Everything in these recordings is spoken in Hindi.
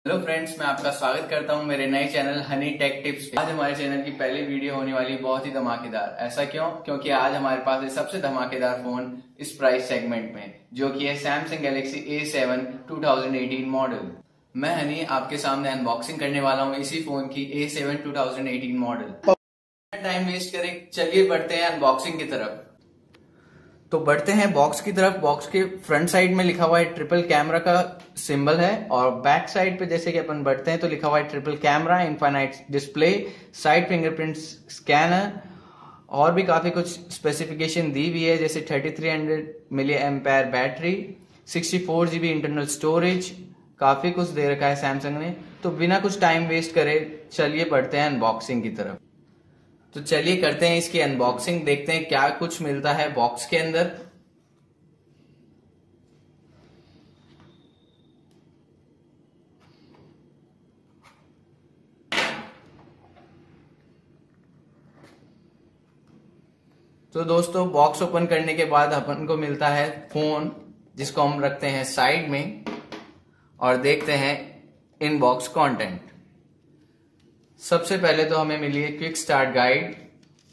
हेलो फ्रेंड्स, मैं आपका स्वागत करता हूं मेरे नए चैनल हनी टेक टिप्स पे। आज हमारे चैनल की पहली वीडियो होने वाली बहुत ही धमाकेदार। ऐसा क्यों? क्योंकि आज हमारे पास है सबसे धमाकेदार फोन इस प्राइस सेगमेंट में, जो कि है सैमसंग गैलेक्सी A7 2018 मॉडल। मैं हनी आपके सामने अनबॉक्सिंग करने वाला हूं इसी फोन की A7 2018 मॉडल। टाइम वेस्ट करें, चलिए बढ़ते हैं अनबॉक्सिंग की तरफ। तो बढ़ते हैं बॉक्स की तरफ। बॉक्स के फ्रंट साइड में लिखा हुआ है ट्रिपल कैमरा का सिंबल है, और बैक साइड पे जैसे कि अपन बढ़ते हैं तो लिखा हुआ है triple camera, infinite display, side fingerprint scanner, और भी काफी कुछ स्पेसिफिकेशन दी हुई है, जैसे 3300 milliampere battery, 64 GB internal storage, काफी कुछ दे रखा है सैमसंग ने। तो बिना कुछ टाइम वेस्ट करे चलिए बढ़ते हैं अनबॉक्सिंग की तरफ। तो चलिए करते हैं इसकी अनबॉक्सिंग, देखते हैं क्या कुछ मिलता है बॉक्स के अंदर। तो दोस्तों, बॉक्स ओपन करने के बाद अपन को मिलता है फोन, जिसको हम रखते हैं साइड में और देखते हैं इन बॉक्स कंटेंट। सबसे पहले तो हमें मिली है quick start guide,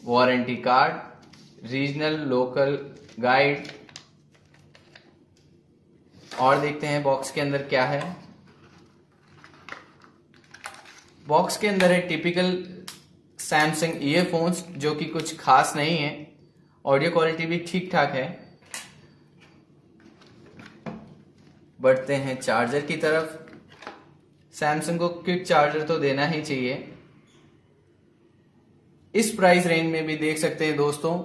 warranty card, regional local guide, और देखते हैं बॉक्स के अंदर क्या है। बॉक्स के अंदर है टिपिकल सैमसंग ईयरफोन्स, जो कि कुछ खास नहीं है। ऑडियो क्वालिटी भी ठीक ठाक है। बढ़ते हैं चार्जर की तरफ। सैमसंग को क्विक चार्जर तो देना ही चाहिए। इस प्राइस रेंज में भी देख सकते हैं दोस्तों,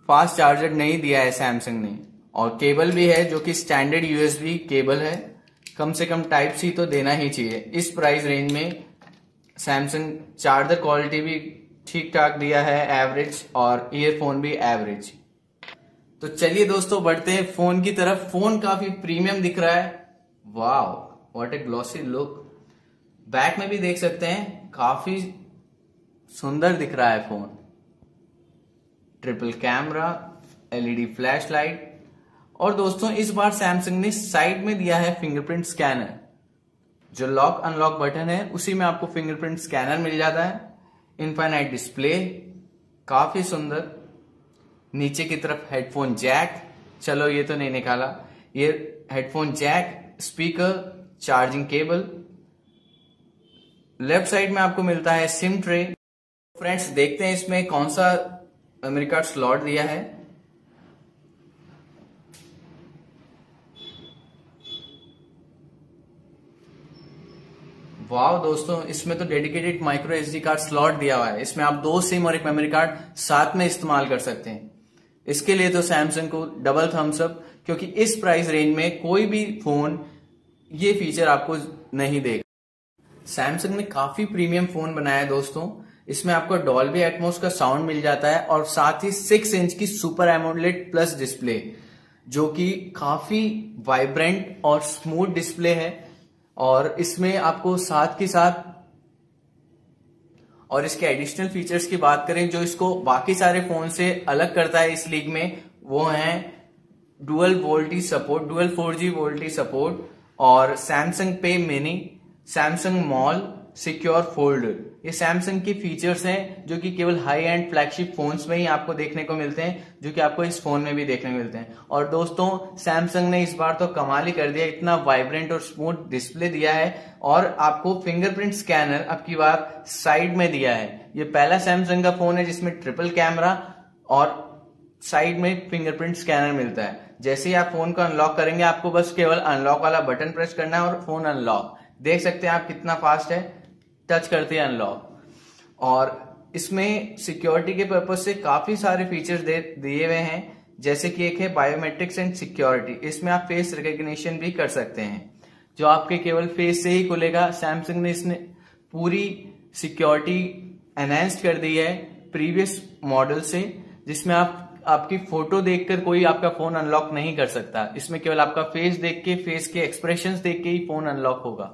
फास्ट चार्जर नहीं दिया है सैमसंग ने, और केबल भी है जो कि स्टैंडर्ड USB केबल है। कम से कम टाइप C तो देना ही चाहिए। इस प्राइस रेंज में सैमसंग चार्जर क्वालिटी भी ठीक ठाक दिया है, एवरेज, और ईयरफोन भी एवरेज। तो चलिए दोस्तों बढ़ते हैं फोन की तरफ। फोन काफी प्रीमियम दिख रहा है। Wow, what a glossy look. Back में भी देख सकते हैं, काफी सुंदर दिख रहा है phone. Triple camera, LED flash light, और दोस्तों इस बार सैमसंग ने साइड में दिया है फिंगरप्रिंट स्कैनर। जो लॉक अनलॉक बटन है उसी में आपको फिंगरप्रिंट स्कैनर मिल जाता है। इनफाइनाइट डिस्प्ले, काफी सुंदर। नीचे की तरफ हेडफोन जैक, चलो ये तो नहीं निकाला, ये headphone jack, speaker, charging cable. Left side में आपको मिलता है सिम ट्रे। फ्रेंड्स, देखते हैं इसमें कौन सा मेमोरी कार्ड स्लॉट दिया है। वाह दोस्तों, इसमें तो dedicated micro SD card slot दिया हुआ है। इसमें आप 2 सिम और एक मेमोरी कार्ड साथ में इस्तेमाल कर सकते हैं। इसके लिए तो सैमसंग को डबल थम्स अप, क्योंकि इस प्राइस रेंज में कोई भी फोन ये फीचर आपको नहीं देगा। सैमसंग ने काफी प्रीमियम फोन बनाया है दोस्तों। इसमें आपको डॉल्बी एटमॉस का साउंड मिल जाता है, और साथ ही 6 इंच की सुपर एमोलेड प्लस डिस्प्ले, जो कि काफी वाइब्रेंट और स्मूथ डिस्प्ले है। और इसमें आपको साथ के साथ, और इसके एडिशनल फीचर्स की बात करें जो इसको बाकी सारे फोन से अलग करता है इस लीग में, वो है dual VoLTE support, dual 4G VoLTE support, और सैमसंग पे mini, Samsung mall, secure folder. ये सैमसंग के फीचर्स हैं जो कि केवल हाई एंड फ्लैगशिप फोन्स में ही आपको देखने को मिलते हैं, जो कि आपको इस फोन में भी देखने को मिलते हैं। और दोस्तों, सैमसंग ने इस बार तो कमाल ही कर दिया, इतना वाइब्रेंट और स्मूथ डिस्प्ले दिया है, और आपको फिंगरप्रिंट स्कैनर अब की बार साइड में दिया है। ये पहला सैमसंग का फोन है जिसमें ट्रिपल कैमरा और साइड में फिंगरप्रिंट स्कैनर मिलता है। जैसे ही आप फोन को अनलॉक करेंगे, आपको बस केवल अनलॉक वाला बटन प्रेस करना है और फोन अनलॉक। देख सकते हैं आप कितना फास्ट है, टच करते हैं अनलॉक। और इसमें सिक्योरिटी के पर्पज से काफी सारे फीचर्स दिए हुए हैं, जैसे कि एक है बायोमेट्रिक्स एंड सिक्योरिटी। इसमें आप फेस रिकॉग्निशन भी कर सकते हैं, जो आपके केवल फेस से ही खुलेगा। सैमसंग ने इसने पूरी सिक्योरिटी एनहांस्ड कर दी है प्रीवियस मॉडल से, जिसमें आपकी फोटो देखकर कोई आपका फोन अनलॉक नहीं कर सकता। इसमें केवल आपका फेस देख के, फेस के एक्सप्रेशंस देख के ही फोन अनलॉक होगा।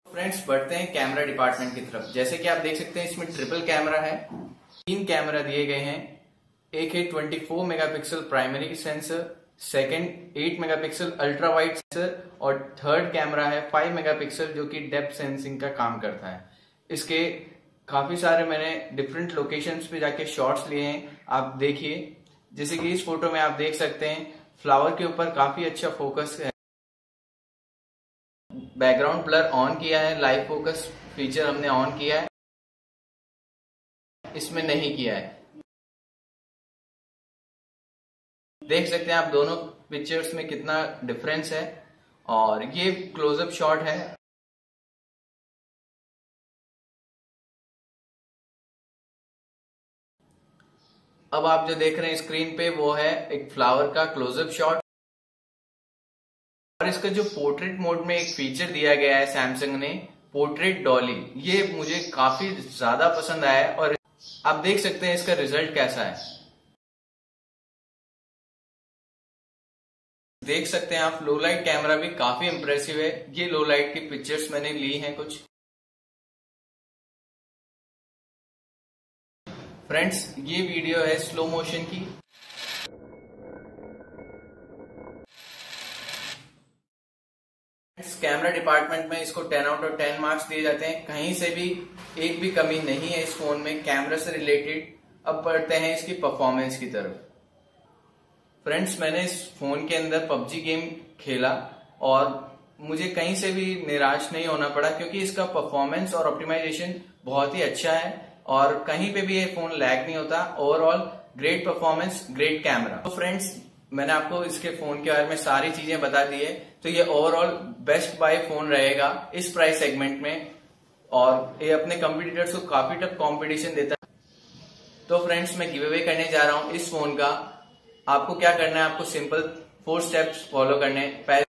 फ्रेंड्स, बढ़ते हैं कैमरा डिपार्टमेंट की तरफ। जैसे कि आप देख सकते हैं, इसमें ट्रिपल कैमरा है, 3 कैमरा दिए गए हैं। एक है 24 megapixel primary sensor, second 8 megapixel ultra wide sensor और थर्ड कैमरा है 5 मेगापिक्सल जो कि डेप्थ सेंसिंग का काम करता है। इसके काफी सारे मैंने डिफरेंट लोकेशंस पे जाके शॉट्स लिए हैं, आप देखिए। जैसे कि इस फोटो में आप देख सकते हैं फ्लावर के ऊपर काफी अच्छा फोकस है। बैकग्राउंड ब्लर ऑन किया है, लाइव फोकस फीचर हमने ऑन किया है, इसमें नहीं किया है। देख सकते हैं आप दोनों पिक्चर्स में कितना डिफरेंस है। और ये क्लोजअप शॉट है। अब आप जो देख रहे हैं स्क्रीन पे वो है एक फ्लावर का क्लोजअप शॉट। और इसका जो पोर्ट्रेट मोड में एक फीचर दिया गया है सैमसंग ने, पोर्ट्रेट डॉली, ये मुझे काफी ज्यादा पसंद आया है। और आप देख सकते हैं इसका रिजल्ट कैसा है। देख सकते हैं आप लो लाइट कैमरा भी काफी इंप्रेसिव है। ये लो लाइट की पिक्चर्स मैंने ली हैं कुछ। फ्रेंड्स, ये वीडियो है स्लो मोशन की। कैमरा डिपार्टमेंट में इसको 10 आउट ऑफ 10 मार्क्स दिए जाते हैं। कहीं से भी एक भी कमी नहीं है इस फोन में कैमरा से रिलेटेड। अब बढ़ते हैं इसकी परफॉर्मेंस की तरफ। फ्रेंड्स, मैंने इस फोन के अंदर पबजी गेम खेला और मुझे कहीं से भी निराश नहीं होना पड़ा, क्योंकि इसका परफॉर्मेंस और ऑप्टिमाइजेशन बहुत ही अच्छा है और कहीं पे भी ये फोन लैग नहीं होता। Overall great performance, great camera. तो फ्रेंड्स, मैंने आपको इसके फोन के बारे में सारी चीजें बता दी है। तो ये ओवरऑल बेस्ट बाय फोन रहेगा इस प्राइस सेगमेंट में और ये अपने कंपटीटर्स को काफी टफ कंपटीशन देता है। तो फ्रेंड्स, मैं गिव अवे करने जा रहा हूं इस फोन का। आपको क्या करना है, आपको सिंपल 4 स्टेप्स फॉलो करने। पहले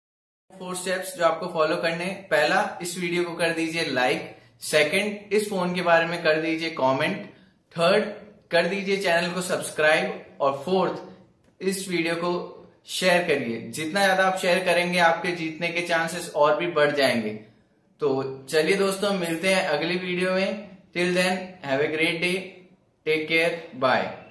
4 स्टेप्स जो आपको फॉलो करने, पहला, इस वीडियो को कर दीजिए लाइक। सेकंड, इस फोन के बारे में कर दीजिए कमेंट। थर्ड, कर दीजिए चैनल को सब्सक्राइब। और फोर्थ, इस वीडियो को शेयर करिए। जितना ज्यादा आप शेयर करेंगे आपके जीतने के चांसेस और भी बढ़ जाएंगे। तो चलिए दोस्तों, मिलते हैं अगली वीडियो में। Till then, have a great day, take care, bye.